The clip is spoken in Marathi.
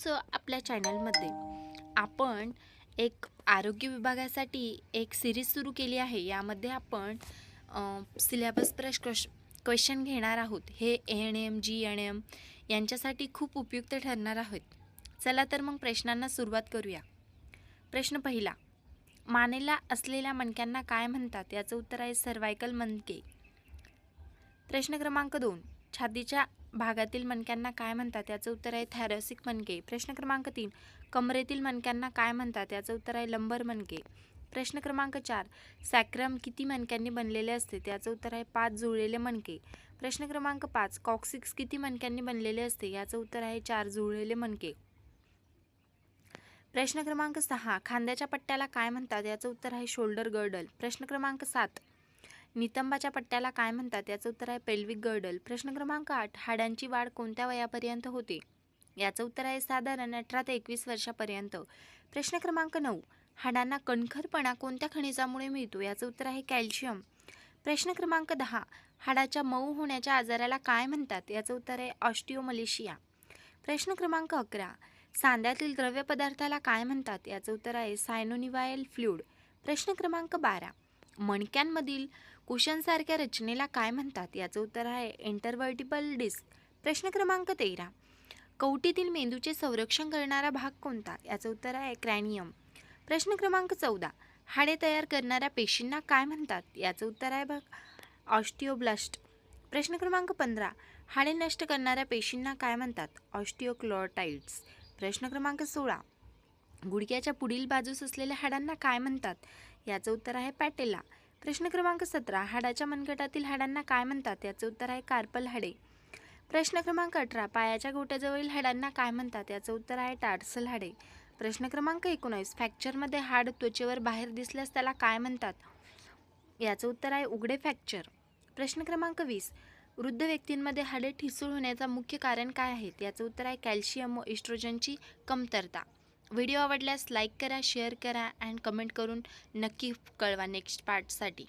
तुमचं आपल्या चॅनलमध्ये. आपण एक आरोग्य विभागासाठी एक सिरीज सुरू केली आहे. यामध्ये आपण सिलेबस क्वेश्चन घेणार आहोत. हे ANM GNM यांच्यासाठी खूप उपयुक्त ठरणार आहेत. चला तर मग प्रश्नांना सुरुवात करूया. प्रश्न पहिला, मानेला असलेल्या मणक्यांना काय म्हणतात? याचं उत्तर आहे सर्वायकल मणके. प्रश्न क्रमांक 2, छातीच्या भागातील मणक्यांना काय म्हणतात? याचं उत्तर आहे थॅरॅसिक मणके. प्रश्न क्रमांक 3, कमरेतील मणक्यांना काय म्हणतात? याचं उत्तर आहे लंबर मणके. प्रश्न क्रमांक 4, सॅक्रम किती मणक्यांनी बनलेले असते? त्याचं उत्तर आहे 5 जुळलेले मणके. प्रश्न क्रमांक 5, कॉक्सिक्स किती मणक्यांनी बनलेले असते? याचं उत्तर आहे 4 जुळलेले मणके. प्रश्न क्रमांक 6, खांद्याच्या पट्ट्याला काय म्हणतात? याचं उत्तर आहे शोल्डर गर्डल. प्रश्न क्रमांक 7, नितंबाच्या पट्ट्याला काय म्हणतात? याचं उत्तर आहे पेल्विक गर्डल. प्रश्न क्रमांक 8, हाडांची वाढ कोणत्या वयापर्यंत होते? याचं उत्तर आहे साधारण 18 ते 21 वर्षापर्यंत. प्रश्न क्रमांक 9, हाडांना कणखरपणा कोणत्या खनिजामुळे मिळतो? याचं उत्तर आहे कॅल्शियम. प्रश्न क्रमांक 10, हाडाच्या मऊ होण्याच्या आजाराला काय म्हणतात? याचं उत्तर आहे ऑस्टिओमलेशिया. प्रश्न क्रमांक 11, सांध्यातील द्रव्य पदार्थाला काय म्हणतात? याचं उत्तर आहे सायनोनिवायल फ्लूइड. प्रश्न क्रमांक 12, मणक्यांमधील कुशनसारख्या रचनेला काय म्हणतात? याचं उत्तर आहे इंटरव्हर्टिबल डिस्क. प्रश्न क्रमांक 13, कवटीतील मेंदूचे संरक्षण करणारा भाग कोणता? याचं उत्तर आहे क्रॅनियम. प्रश्न क्रमांक 14, हाडे तयार करणाऱ्या पेशींना काय म्हणतात? याचं उत्तर आहे बघ ऑस्टिओब्लास्ट. प्रश्न क्रमांक 15, हाडे नष्ट करणाऱ्या पेशींना काय म्हणतात? ऑस्टिओक्लोटाइड्स. प्रश्न क्रमांक 16, गुडघ्याच्या पुढील बाजूस असलेल्या हाडांना काय म्हणतात? याचं उत्तर आहे पॅटेला. प्रश्न क्रमांक 17, हाडाच्या मनगटातील हाडांना काय म्हणतात? याचं उत्तर आहे कार्पल हाडे. प्रश्न क्रमांक 18, पायाच्या घोट्याजवळील हाडांना काय म्हणतात? याचं उत्तर आहे टार्सल हाडे. प्रश्न क्रमांक 19, फ्रॅक्चरमध्ये हाड त्वचेवर बाहेर दिसल्यास त्याला काय म्हणतात? याचं उत्तर आहे उघडे फ्रॅक्चर. प्रश्न क्रमांक 20, वृद्ध व्यक्तींमध्ये हाडे ठिसूळ होण्याचं मुख्य कारण काय आहे? याचं उत्तर आहे कॅल्शियम व इस्ट्रोजनची कमतरता. व्हिडिओ आवडल्यास लाईक करा, शेअर करा अँड कमेंट करून नक्की कळवा नेक्स्ट पार्टसाठी.